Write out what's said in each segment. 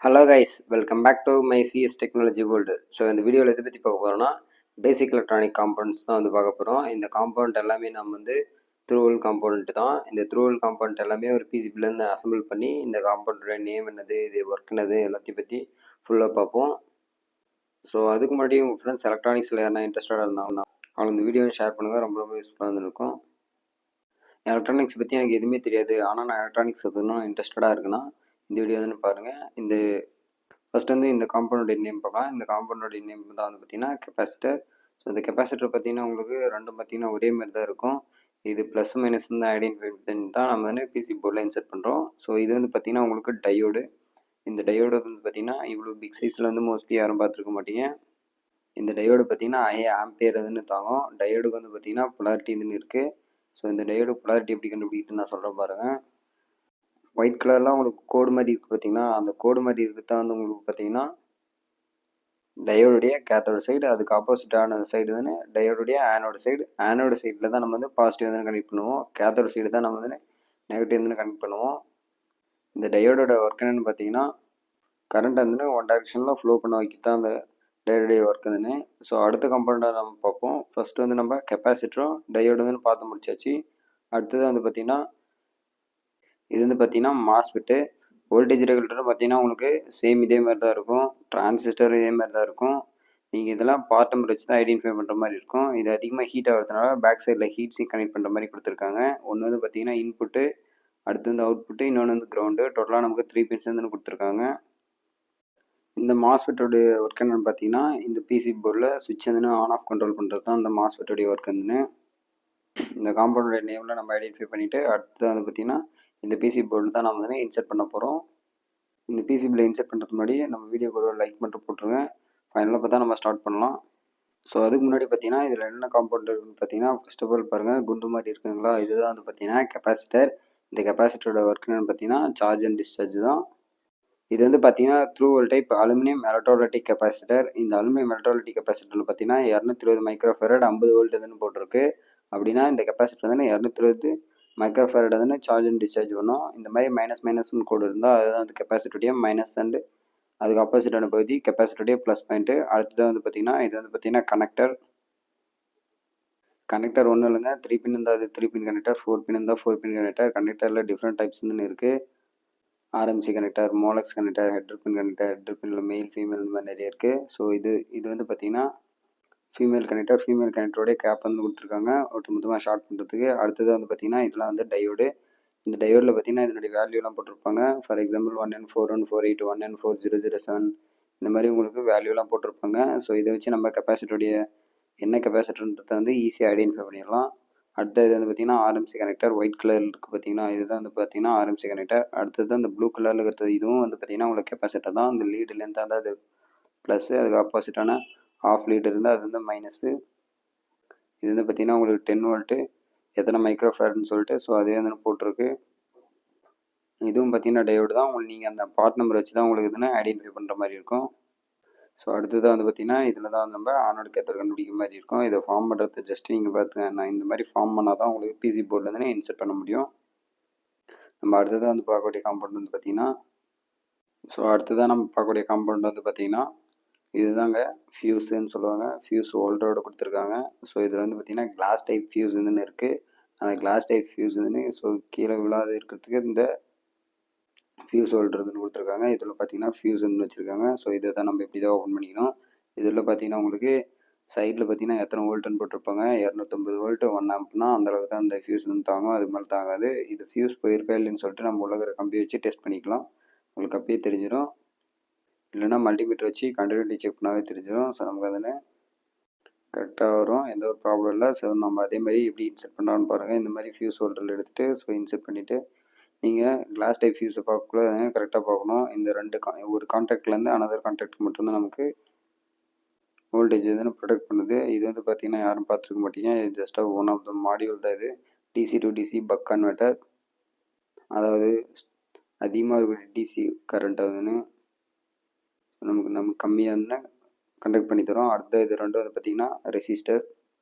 Hello guys, welcome back to my CS technology world. So இந்த வீடியோவில் எதை பற்றி பார்க்க போகிறோம்னா, பேசிக் எலக்ட்ரானிக் காம்பவுண்ட்ஸ் தான் வந்து பார்க்க போகிறோம். இந்த காம்பவுண்ட் எல்லாமே நம்ம வந்து த்ரூவல் காம்பவுண்ட் தான். இந்த த்ரூவல் காம்பவுண்ட் எல்லாமே ஒரு பிசிபிலேருந்து அசம்பிள் பண்ணி இந்த காம்பவுண்டோட நேம் என்னது, இது ஒர்க் என்னது எல்லாத்தையும் பற்றி ஃபுல்லாக பார்ப்போம். ஸோ அதுக்கு முன்னாடி உங்கள் ஃப்ரெண்ட்ஸ் எலக்ட்ரானிக்ஸில் யாரா இன்ட்ரெஸ்டடாக இருந்தாங்கன்னா அவங்க இந்த வீடியோவை ஷேர் பண்ணுங்கள், ரொம்ப ரொம்ப யூஸ்ஃபுல்லாக இருந்திருக்கும். எலக்ட்ரானிக்ஸ் பற்றி எனக்கு எதுவுமே தெரியாது, ஆனால் நான் எலக்ட்ரானிக்ஸ் எதுவும் இன்ட்ரெஸ்டடாக இருக்குன்னா இந்த வீடியோ வந்து பாருங்கள். இந்த ஃபஸ்ட் வந்து இந்த காம்பவுண்டோட நேம் பார்க்கலாம். இந்த காம்பவுண்டோட நேம் தான் வந்து பார்த்திங்கன்னா கெப்பாசிட்டர். ஸோ இந்த கெப்பாசிட்டர் பார்த்திங்கன்னா உங்களுக்கு ரெண்டும் பார்த்திங்கன்னா ஒரே மாதிரி தான் இருக்கும். இது ப்ளஸ் மைனஸ் வந்து ஐடென்டிஃபை பண்ணி தான் நம்ம வந்து பிசி போர்டில் இன்சர்ட் பண்ணுறோம். ஸோ இது வந்து பார்த்திங்கன்னா உங்களுக்கு டயோடு. இந்த டயோடு வந்து பார்த்திங்கன்னா இவ்வளோ பிக் சைஸில் வந்து மோஸ்ட்லி யாரும் பார்த்துருக்க மாட்டீங்க. இந்த டயோடு பார்த்திங்கன்னா ஆம்பியர் அதுன்னு தாங்கும். டயோடுக்கு வந்து பார்த்திங்கன்னா பொலாரிட்டி இதுன்னு இருக்குது. ஸோ இந்த டயோடு பொலாரிட்டி எப்படி கண்டுபிடிக்குதுன்னு நான் சொல்கிறேன் பாருங்கள். ஒயிட் கலர்லாம் உங்களுக்கு கோடு மாதிரி இருக்குது பார்த்திங்கன்னா, அந்த கோடு மாதிரி இருக்குது தான் வந்து உங்களுக்கு பார்த்திங்கன்னா டயோடுடைய கேத்தோட சைடு. அதுக்கு ஆப்போசிட்டான சைடு வந்து டயோடுடைய ஆனோட சைடு. ஆனோட சைடில் தான் நம்ம வந்து பாசிட்டிவ் வந்து கனெக்ட் பண்ணுவோம். கேத்தோட சைடு தான் நம்ம வந்து நெகட்டிவ் வந்து கனெக்ட் பண்ணுவோம். இந்த டயோடோட ஒர்க் என்னென்னு பார்த்தீங்கன்னா, கரண்ட் வந்து ஒன் டைரெக்ஷனில் ஃப்ளோ பண்ண வைக்க தான் அந்த டயோடைய ஒர்க் வந்துன்னு. ஸோ அடுத்த கம்பவுண்டாக நம்ம பார்ப்போம். ஃபஸ்ட்டு வந்து நம்ம கெப்பாசிட்டரும் டயோடு வந்து பார்த்து முடிச்சாச்சு. அடுத்தது வந்து பார்த்திங்கன்னா இது வந்து பார்த்திங்கன்னா மாஸ்ஃபெட்டு. வோல்டேஜ் ரெகுலேட்டரும் பார்த்திங்கன்னா உங்களுக்கு சேம் இதே மாதிரி தான் இருக்கும். டிரான்சிஸ்டர் இதே மாதிரி தான் இருக்கும். நீங்கள் இதெல்லாம் பார்ட் நம்பர் வச்சு தான் ஐடென்டிஃபை பண்ணுற மாதிரி இருக்கும். இது அதிகமாக ஹீட் ஆகிறதுனால பேக் சைடில் ஹீட் சிங்க் கனெக்ட் பண்ணுற மாதிரி கொடுத்துருக்காங்க. ஒன்று வந்து பார்த்திங்கன்னா இன்புட்டு, அடுத்து வந்து அவுட்புட்டு, இன்னொன்று வந்து கிரவுண்டு. டோட்டலாக நமக்கு 3 பின்ஸ் வந்து கொடுத்துருக்காங்க. இந்த மாஸ்ஃபெட்டோடைய ஒர்க் என்னென்னு பார்த்தீங்கன்னா, இந்த பிசி போர்டில் சுவிட்ச் வந்து ஆன் ஆஃப் கண்ட்ரோல் பண்ணுறது தான் இந்த மாஸ்ஃபெட்டோடைய ஒர்க் வந்துன்னு. இந்த காம்பவுண்டோட நேமில் நம்ம ஐடென்டிஃபை பண்ணிவிட்டு அடுத்து வந்து பார்த்திங்கன்னா இந்த பிசி போர்டில் தான் நம்ம வந்து இன்சர்ட் பண்ண போகிறோம். இந்த பிசிபியில் இன்சர்ட் பண்ணுறதுக்கு முன்னாடி நம்ம வீடியோக்கு ஒரு லைக் மட்டும் போட்டுருங்க. ஃபைனலாக பார்த்தா நம்ம ஸ்டார்ட் பண்ணலாம். ஸோ அதுக்கு முன்னாடி பார்த்தீங்கன்னா இதில் என்ன காம்பவுண்ட் இருக்குன்னு பார்த்தீங்கன்னா, ஃபர்ஸ்ட் ஆஃப் ஆல் பாருங்கள், குண்டு மாதிரி இருக்குங்களா, இதுதான் வந்து பார்த்தீங்கன்னா கெப்பாசிட்டர். இந்த கெப்பாசிட்டரோட ஒர்க் என்னென்னு பார்த்தீங்கன்னா சார்ஜ் அண்ட் டிஸ்சார்ஜ் தான். இது வந்து பார்த்தீங்கன்னா through type aluminium electrolytic capacitor. இந்த அலுமினியம் எலக்ட்ரோலைட்டிக் கெப்பாசிட்டரில் பார்த்தீங்கன்னா 220 மைக்ரோஃபேரட் 50 வோல்ட் இதுன்னு போட்டிருக்கு. அப்படின்னா இந்த கெப்பாசிட்டர் வந்து 220 மைக்ரோஃபேரட் வந்து சார்ஜ் அண்ட் டிஸ்சார்ஜ் பண்ணும். இந்த மாதிரி மைனஸ்னு கோடு இருந்தால் அதுதான் அந்த கெப்பாசிட்டருடைய மைனஸ் அண்டு அதுக்கு ஆப்போசிட்டான பகுதி கெப்பாசிட்டருடைய ப்ளஸ் பாயிண்ட்டு. அடுத்தது வந்து பார்த்திங்கன்னா இது வந்து பார்த்திங்கன்னா கனெக்டர் ஒன்றும் இல்லைங்க, 3 பின் இருந்தால் அது 3 பின் கனெக்டர், 4 பின் இருந்தால் 4 பின் கனெக்டர். கனெக்டரில் டிஃப்ரெண்ட் டைப்ஸ் வந்து இருக்குது. RMC connector, Molex connector, header பின்னில் மெயில் ஃபீமேல் இந்த மாதிரி நிறைய இருக்குது. ஸோ இது வந்து பார்த்திங்கன்னா ஃபீமேல் கனெக்டரோடைய கேப் வந்து கொடுத்துருக்காங்க மொத்தமாக ஷார்ட் பண்ணுறதுக்கு. அடுத்தது வந்து பார்த்திங்கன்னா இதெல்லாம் வந்து டயோடு. இந்த டயோடில் பார்த்திங்கன்னா இதனுடைய வேல்யூலாம் போட்டிருப்பாங்க. ஃபார் எக்ஸாம்பிள் 1N4148, 1N4007 இந்த மாதிரி உங்களுக்கு வேல்யூலாம் போட்டிருப்பாங்க. ஸோ இதை வச்சு நம்ம கெப்பாசிட்டருடைய என்ன கெப்பாசிட்டர்ன்றதை வந்து ஈஸியாக ஐடென்டிஃபை பண்ணிடலாம். அடுத்தது வந்து பார்த்திங்கன்னா ஆர்எம்சி கனெக்டர் ஒயிட் கலரில் இருக்குது பார்த்திங்கன்னா, இதுதான் வந்து பார்த்திங்கன்னா ஆர்எம்சி கனெக்டர். அடுத்தது அந்த ப்ளூ கலரில் இருக்கிறது இதுவும் வந்து பார்த்திங்கன்னா உங்களுக்கு கெப்பாசிட்டர் தான். அந்த லீடுலேருந்து தான் அது ப்ளஸ்ஸு, அதுக்கு ஆப்போசிட்டான ஆஃப் லீடு இருந்தால் அது வந்து மைனஸு. இது வந்து பார்த்திங்கன்னா உங்களுக்கு 10 வோல்ட்டு எத்தனை மைக்ரோஃபேரட்னு சொல்லிட்டு, ஸோ அதே வந்து போட்டிருக்கு. இதுவும் பார்த்திங்கன்னா டயோடு தான். உங்களுக்கு நீங்கள் அந்த பார்ட் நம்பர் வச்சு தான் உங்களுக்கு இதுன்னு ஐடென்டிஃபை பண்ணுற மாதிரி இருக்கும். ஸோ அடுத்ததாக வந்து பார்த்திங்கன்னா இதில் தான் நம்ம ஆனோட கேத்தோட கண்டுபிடிக்கிற மாதிரி இருக்கும். இதை ஃபார்ம் பண்ணுறது ஜஸ்ட் நீங்கள் பார்த்துங்க, நான் இந்த மாதிரி ஃபார்ம் பண்ணால் தான் உங்களுக்கு பிசி போர்டில் இன்சர்ட் பண்ண முடியும். நம்ம அடுத்ததாக வந்து பார்க்கக்கூடிய காம்பவுண்ட் வந்து பார்த்திங்கன்னா வந்து பார்த்திங்கன்னா இதுதாங்க ஃபியூஸுன்னு சொல்லுவாங்க. ஃபியூஸ் ஹோல்டரோட கொடுத்துருக்காங்க. ஸோ இதில் வந்து பார்த்திங்கன்னா கிளாஸ் டைப் ஃபியூஸ் இதுன்னு இருக்குது. அந்த கிளாஸ் டைப் ஃபியூஸ் இதுன்னு ஸோ கீழே விழாத இருக்கிறதுக்கு இந்த ஃபியூஸ் ஹோல்டர்னு கொடுத்துருக்காங்க. இதில் பார்த்தீங்கன்னா ஃபியூஸ்ன்னு வச்சுருக்காங்க. ஸோ இதை தான் நம்ம இப்படி தான் ஓப்பன் பண்ணிக்கணும். இதில் பார்த்தீங்கன்னா உங்களுக்கு சைடில் பார்த்தீங்கன்னா எத்தனை வோல்ட்டுன்னு போட்டிருப்பாங்க. 250 வோல்ட்டு 1 ஆம்ப்னா அந்தளவுக்கு தான் அந்த ஃபியூஸ் வந்து தாங்கும், அது மேலே தாங்காது. இது ஃபியூஸ் போயிருக்கா இல்லைன்னு சொல்லிட்டு நம்ம உள்ள கம்பி வச்சு டெஸ்ட் பண்ணிக்கலாம். உங்களுக்கு அப்படியே தெரிஞ்சிடும். இல்லைனா மல்டிமீட்டர் வச்சு கண்டினியூட்டி செக் பண்ணாவே தெரிஞ்சிடும். ஸோ நமக்கு அதில் கரெக்டாக வரும், எந்த ஒரு ப்ராப்ளம் இல்லை. ஸோ நம்ம அதே மாதிரி எப்படி இன்செர்ட் பண்ணுறான்னு பாருங்கள். இந்த மாதிரி ஃபியூஸ் ஹோல்டரில் எடுத்துகிட்டு ஸோ இன்செர்ட் பண்ணிவிட்டு நீங்கள் கிளாஸ் டைப் ஃபியூஸை பார்க்கக்குள்ள கரெக்டாக பார்க்கணும். இந்த ஒரு கான்டாக்ட்லேருந்து அனதர் கான்டாக்ட் மட்டும்தான் நமக்கு வோல்டேஜ் இதுன்னு ப்ரொடெக்ட் பண்ணுது. இது வந்து பார்த்திங்கன்னா யாரும் பார்த்துருக்க மாட்டீங்க. இது ஜஸ்ட்டாக ஒன் ஆஃப் த மாடியூல் தான். இது DC to DC buck converter, அதாவது அதிகமாக இருக்கிற டிசி கரண்ட்டை வந்துன்னு நமக்கு கம்மியாக வந்து கண்டக்ட் பண்ணி தரோம். அடுத்த இது ரெண்டும் வந்து பார்த்திங்கன்னா ரெசிஸ்டர்.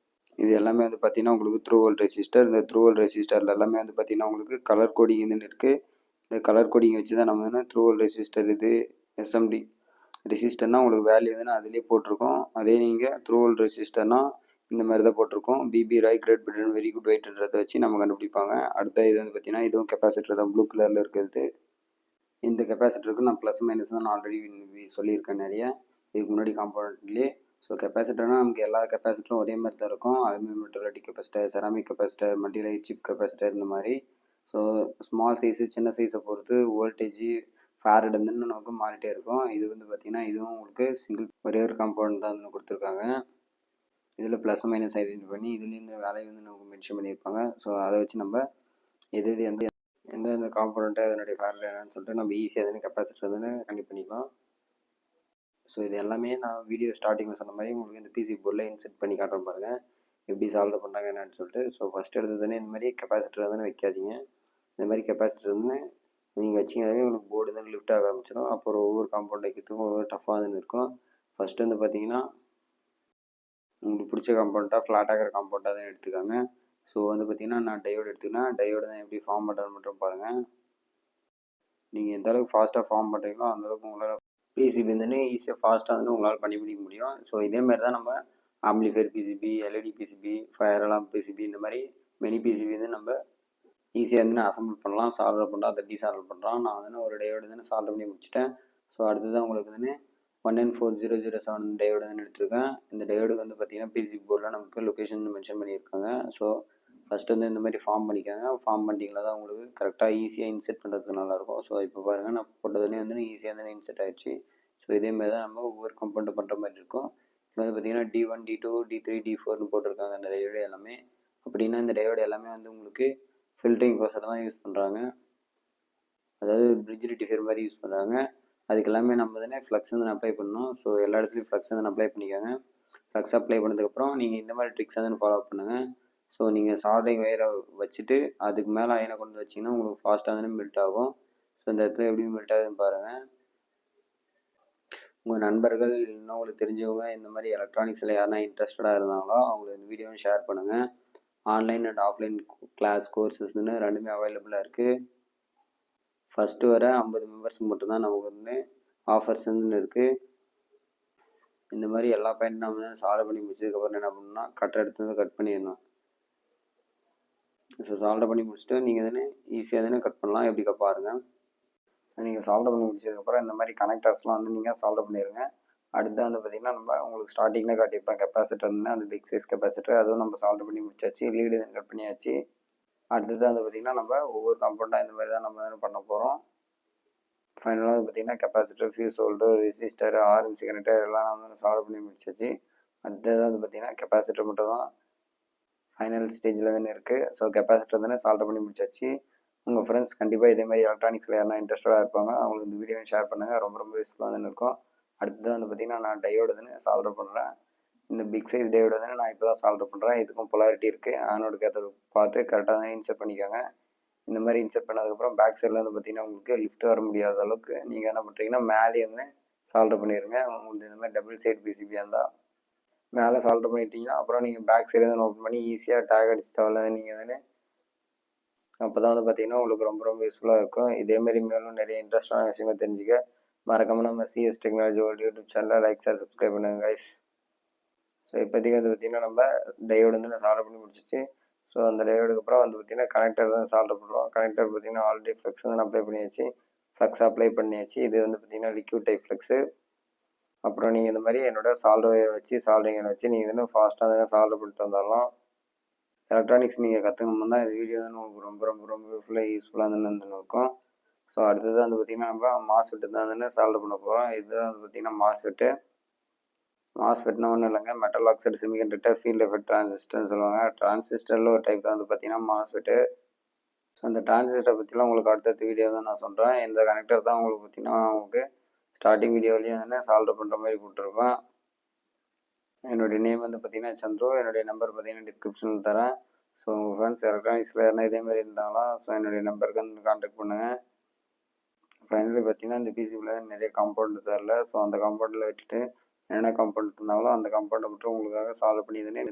இது எல்லாமே வந்து பார்த்திங்கன்னா உங்களுக்கு த்ரூ வோல்ட் ரெசிஸ்டர். இந்த த்ரூ வோல்ட் ரெசிஸ்டரில் எல்லாமே வந்து பார்த்திங்கன்னா உங்களுக்கு கலர் கோடிங் இதுன்னு இருக்குது. இந்த கலர் கோடிங் வச்சு தான் நம்ம வந்து த்ரூ வோல்ட் ரெசிஸ்டர் இது எஸ்எம்டி ரெசிஸ்டர்னால் உங்களுக்கு வேல்யூ எதுனா அதிலே போட்டிருக்கோம். அதே நீங்கள் த்ரூ ஹோல் ரெசிஸ்டர்னால் இந்த மாதிரி தான் போட்டிருக்கோம். BB Roy Great Britain very good வெயிட்ன்றதை வச்சு நம்ம கண்டுபிடிப்பாங்க. அடுத்த இது வந்து பார்த்தீங்கன்னா இதுவும் கெப்பாசிட்டர் தான், ப்ளூ கலரில் இருக்கிறது. இந்த கெப்பாசிட்டருக்கு நான் ப்ளஸ் மைனஸ் தான் நான் ஆல்ரெடி சொல்லியிருக்கேன் நிறைய இதுக்கு முன்னாடி காம்பனண்ட்லேயே. ஸோ கெப்பாசிட்டர்னால் நமக்கு எல்லா கெப்பாசிட்டரும் ஒரே மாதிரி தான் இருக்கும். Aluminium metallic capacitor, ceramic capacitor, multilayer chip capacitor இந்த மாதிரி. ஸோ ஸ்மால் சைஸு சின்ன சைஸை பொறுத்து வோல்டேஜ் ஃபேரட் வந்து நமக்கு மாறிட்டே இருக்கும். இது வந்து பார்த்திங்கன்னா இதுவும் உங்களுக்கு சிங்கிள் ஒரே ஒரு காம்பவுண்ட் தான் வந்து கொடுத்துருக்காங்க. இதில் ப்ளஸ் மைனஸ் ஐடென்டி பண்ணி இதுலேருந்து வேலையை வந்து நமக்கு மென்ஷன் பண்ணியிருப்பாங்க. ஸோ அதை வச்சு நம்ம எது எந்தெந்த காம்பனண்ட்டு அதனுடைய ஃபேரட் என்னன்னு சொல்லிட்டு நம்ம ஈஸியாக தானே கெப்பாசிட்டர் வந்து கண்டிப்பாக பண்ணிக்கலாம். ஸோ இது எல்லாமே நான் வீடியோ ஸ்டார்டிங்கில் சொன்ன மாதிரி உங்களுக்கு இந்த பிசி போர்டில் இன்செர்ட் பண்ணி காட்டுறேன் பாருங்கள் எப்படி சால்வ் பண்ணுறாங்க என்னன்னு சொல்லிட்டு. ஸோ ஃபஸ்ட் எடுத்ததுனே இந்த மாதிரி கெப்பாசிட்டர் வந்து வைக்காதீங்க. இந்த மாதிரி கெப்பாசிட்டர் வந்து நீங்கள் வச்சிங்கனாவே உங்களுக்கு போர்டு வந்து லிஃப்ட் ஆக ஆரம்பிச்சிடும். அப்புறம் ஒவ்வொரு காம்பவுண்ட் வைக்கிறதுக்கும் ஒவ்வொரு டஃப்பாக வந்து இருக்கும். ஃபஸ்ட்டு வந்து பார்த்தீங்கன்னா உங்களுக்கு பிடிச்ச காம்பவுண்ட்டாக ஃப்ளாட் ஆகிற காம்பவுண்ட்டாக தான் எடுத்துக்காங்க. ஸோ வந்து பார்த்திங்கன்னா நான் டயோடு எடுத்துக்கினா டயோடு தான் எப்படி ஃபார்ம் பண்ணுறதுன்னு மட்டும் பாருங்கள். நீங்கள் எந்த அளவுக்கு ஃபாஸ்ட்டாக ஃபார்ம் பண்ணுறீங்களோ அந்தளவுக்கு உங்களால் பிசிபி வந்து ஈஸியாக ஃபாஸ்ட்டாக வந்து உங்களால் பண்ணி முடிக்க முடியும். ஸோ இதேமாதிரி தான் நம்ம amplifier PCB, LED PCB, fire alarm PCB இந்த மாதிரி மெனி பிசிபி வந்து நம்ம ஈஸியாக வந்து அசம்பிள் பண்ணலாம். சால்வ் பண்ணலாம், அதை டீசால்வ் பண்ணுறோம். நான் வந்து ஒரு டயோடு வந்து சால்வ் பண்ணி முடிச்சிட்டேன். ஸோ அடுத்ததான் உங்களுக்கு வந்து 1N4007 டயோடு தான் எடுத்திருக்கேன். இந்த டயோடுக்கு வந்து பார்த்திங்கன்னா பிசிபி போர்டில் நமக்கு லொக்கேஷன் மென்ஷன் பண்ணியிருக்காங்க. ஸோ ஃபஸ்ட்டு வந்து இந்த மாதிரி ஃபார்ம் பண்ணிக்காங்க. ஃபார்ம் பண்ணிட்டீங்களா தான் உங்களுக்கு கரெக்டாக ஈஸியாக இன்செர்ட் பண்ணுறதுக்கு நல்லாயிருக்கும். ஸோ இப்போ பாருங்கள் நான் போட்டதுலேயே வந்து ஈஸியாக வந்து இன்செர்ட் ஆகிடுச்சு. ஸோ இதேமாதிரி தான் நம்ம ஒவ்வொரு கம்பவுண்ட் பண்ணுற மாதிரி இருக்கும். இப்போ வந்து பார்த்திங்கன்னா D1, D2, D3, D4னு போட்டிருக்காங்க அந்த டயோடு எல்லாமே. அப்படின்னா இந்த டயோடு எல்லாமே வந்து உங்களுக்கு ஃபில்டரிங் கோசம் தான் யூஸ் பண்ணுறாங்க. அதாவது பிரிட்ஜ் ரெக்டிஃபையர் மாதிரி யூஸ் பண்ணுறாங்க. அதுக்கு எல்லாமே நம்ம தானே ஃப்ளக்ஸ் வந்து அப்ளை பண்ணணும். ஸோ எல்லா இடத்துலையும் ஃப்ளக்ஸ் வந்து அப்ளை பண்ணிக்கோங்க. ஃப்ளக்ஸ் அப்ளை பண்ணதுக்கப்புறம் நீங்கள் இந்த மாதிரி ட்ரிக்ஸ் வந்து ஃபாலோ பண்ணுங்கள். ஸோ நீங்கள் சால்டரிங் வயரை வச்சுட்டு அதுக்கு மேலே அயனை கொண்டு வச்சிங்கன்னா உங்களுக்கு ஃபாஸ்ட்டாக தானே மெல்ட் ஆகும். ஸோ இந்த இடத்துல எப்படி மெல்ட் ஆகுதுன்னு பாருங்கள். உங்கள் நண்பர்கள் இல்லைன்னா உங்களுக்கு தெரிஞ்சவங்க இந்த மாதிரி எலக்ட்ரானிக்ஸில் யாருனா இன்ட்ரெஸ்டடாக இருந்தாங்களோ அவங்களுக்கு இந்த வீடியோவை ஷேர் பண்ணுங்கள். ஆன்லைன் அண்ட் ஆஃப்லைன் கிளாஸ் கோர்சஸ்ன்னு ரெண்டுமே அவைலபிளாக இருக்குது. ஃபஸ்ட்டு வர 50 மெம்பர்ஸ்க்கு மட்டும்தான் நமக்கு வந்து ஆஃபர்ஸ் வந்து இருக்குது. இந்த மாதிரி எல்லா பாயிண்ட்டும் நம்ம சால்வ் பண்ணி முடிச்சதுக்கப்புறம் என்ன பண்ணணும்னா கட்டை எடுத்து வந்து கட் பண்ணிடணும். ஸோ சால்வ் பண்ணி முடிச்சுட்டு நீங்கள் தானே ஈஸியாக தானே கட் பண்ணலாம். எப்படி பாருங்கள். நீங்கள் சால்வ் பண்ணி முடிச்சதுக்கப்புறம் இந்த மாதிரி கனெக்டர்ஸ்லாம் வந்து நீங்கள் சால்வ் பண்ணிடுங்க. அடுத்து வந்து பார்த்திங்கன்னா நம்ம உங்களுக்கு ஸ்டார்டிங்கில் காட்டியிருப்பேன் கெப்பாசிட்டர் வந்து அந்த பிக் சைஸ் கெப்பாசிட்டர் அதுவும் நம்ம சால்வ் பண்ணி முடிச்சாச்சு. லீடு கட் பண்ணியாச்சு. அடுத்தது வந்து பார்த்திங்கன்னா நம்ம ஒவ்வொரு காம்பவுண்டாக இந்த மாதிரி தான் நம்ம பண்ண போகிறோம். ஃபைனலாக வந்து பார்த்திங்கன்னா capacitor, fuse holder, resistor, RMC connector எல்லாம் நம்ம வந்து சால்வ் பண்ணி முடிச்சாச்சு. அடுத்தது வந்து பார்த்திங்கன்னா கெப்பாசிட்டர் மட்டும் தான் ஃபைனல் ஸ்டேஜில் தானே இருக்குது. ஸோ கெப்பாசிட்டர் தானே சால்வ் பண்ணி முடிச்சாச்சு. உங்கள் ஃப்ரெண்ட்ஸ் கண்டிப்பாக இதேமாதிரி எலக்ட்ரானிக்ஸில் யாருனா இன்ட்ரெஸ்டடாக இருப்பாங்க. அவங்களுக்கு இந்த வீடியோவை ஷேர் பண்ணுங்கள். ரொம்ப யூஸ்ஃபுல்லாக தானே இருக்கும். அடுத்தது வந்து பார்த்திங்கன்னா நான் டயோடு தானே சால்வ் பண்ணுறேன். இந்த பிக் சைஸ் டயோடு தானே நான் இப்போ தான் சால்வ் பண்ணுறேன். இதுக்கும் பொலாரிட்டி இருக்குது. ஆனோடு கேத்தோடு பார்த்து கரெக்டாக தான் இன்செர்ட் பண்ணிக்கோங்க. இந்த மாதிரி இன்செர்ட் பண்ணதுக்கப்புறம் பேக் சைடில் வந்து பார்த்திங்கன்னா உங்களுக்கு லிஃப்ட் வர முடியாத அளவுக்கு நீங்கள் என்ன பண்ணுறீங்கன்னா மேலே வந்து சால்வ் பண்ணிடுங்க. உங்களுக்கு இந்த மாதிரி டபுள் சைடு பிசிபியாக இருந்தால் மேலே சால்வ் பண்ணிட்டீங்கன்னா அப்புறம் நீங்கள் பேக் சைடு வந்து ஓப்பன் பண்ணி ஈஸியாக டேக் அடிச்சு தேவையில்ல நீங்கள் தானே. அப்போ தான் வந்து பார்த்திங்கன்னா உங்களுக்கு ரொம்ப யூஸ்ஃபுல்லாக இருக்கும். இதேமாரி மேலும் நிறைய இன்ட்ரெஸ்டான விஷயங்கள் தெரிஞ்சுக்க மறக்காமல் நம்ம சிஎஸ் டெக்னாலஜி வேர்ல்டு யூடியூப் சேனலை லைக் ஷேர் சப்ஸ்கிரைப் பண்ணுங்கள் கைஸ். ஸோ இப்போதைக்கு வந்து பார்த்திங்கன்னா நம்ம டயோடு வந்து சால்வ் பண்ணி முடிச்சிச்சு. ஸோ அந்த டயோடுக்கு அப்புறம் வந்து பார்த்திங்கன்னா கனெக்டர் தான் சால்வ் பண்ணுறோம். கனெக்டர் பார்த்திங்கன்னா ஆல்ரெடி ஃப்ளெக்ஸ் வந்து அப்ளை பண்ணியாச்சு. ஃப்ளெக்ஸ் அப்ளை பண்ணியாச்சு. இது வந்து பார்த்திங்கன்னா லிக்யூட் டைப் ஃப்ளெக்ஸு. அப்புறம் நீங்கள் இந்த மாதிரி என்னோடய சால்வரை வச்சு சால்வரிங்கை வச்சு நீங்கள் இன்னும் ஃபாஸ்ட்டாக தானே சால்வ் பண்ணிட்டு வந்துடலாம். எலக்ட்ரானிக்ஸ் நீங்கள் கற்றுக்கணும் தான் இந்த வீடியோ வந்து உங்களுக்கு ரொம்ப யூஸ்ஃபுல்லாக தானே இருக்கும். ஸோ அடுத்தது வந்து பார்த்திங்கன்னா நம்ம மாஸ்ஃபெட்டு தான் தானே சால்வ் பண்ண போகிறோம். இதுதான் வந்து பார்த்திங்கன்னா மாஸ்ஃபெட்னா ஒன்றும் இல்லைங்க, metal oxide semiconductor field effect டிரான்சிஸ்டர்னு சொல்லுவாங்க. டிரான்சிஸ்டரில் ஒரு டைப் தான் வந்து பார்த்திங்கன்னா மாஸ்ஃபெட்டு. ஸோ அந்த டிரான்சிஸ்டரை பற்றிலாம் உங்களுக்கு அடுத்தடுத்த வீடியோ தான் நான் சொல்கிறேன். இந்த கனெக்டர் தான் உங்களுக்கு பார்த்திங்கன்னா உங்களுக்கு ஸ்டார்டிங் வீடியோலேயும் தானே சால்வ் பண்ணுற மாதிரி கொடுத்துருக்கோம். என்னுடைய நேம் வந்து பார்த்திங்கன்னா சந்துரு. என்னுடைய நம்பர் பார்த்திங்கன்னா டிஸ்கிரிப்ஷனில் தரேன். ஸோ உங்கள் ஃப்ரெண்ட்ஸ் எலக்ட்ரானிக்ஸில் யாருனா இதேமாதிரி இருந்தாங்களா ஸோ என்னுடைய நம்பருக்கு வந்து கான்டாக்ட் பண்ணுங்கள். ஃபைனலி பார்த்திங்கன்னா இந்த பிசிபியில் நிறைய காம்பவுண்ட் தரல. ஸோ அந்த காம்பவுண்டில் விட்டுட்டு என்னென்ன காம்பவுண்ட் இருந்தாங்களோ அந்த காம்பவுண்டை மட்டும் உங்களுக்காக சால்வ் பண்ணி தானே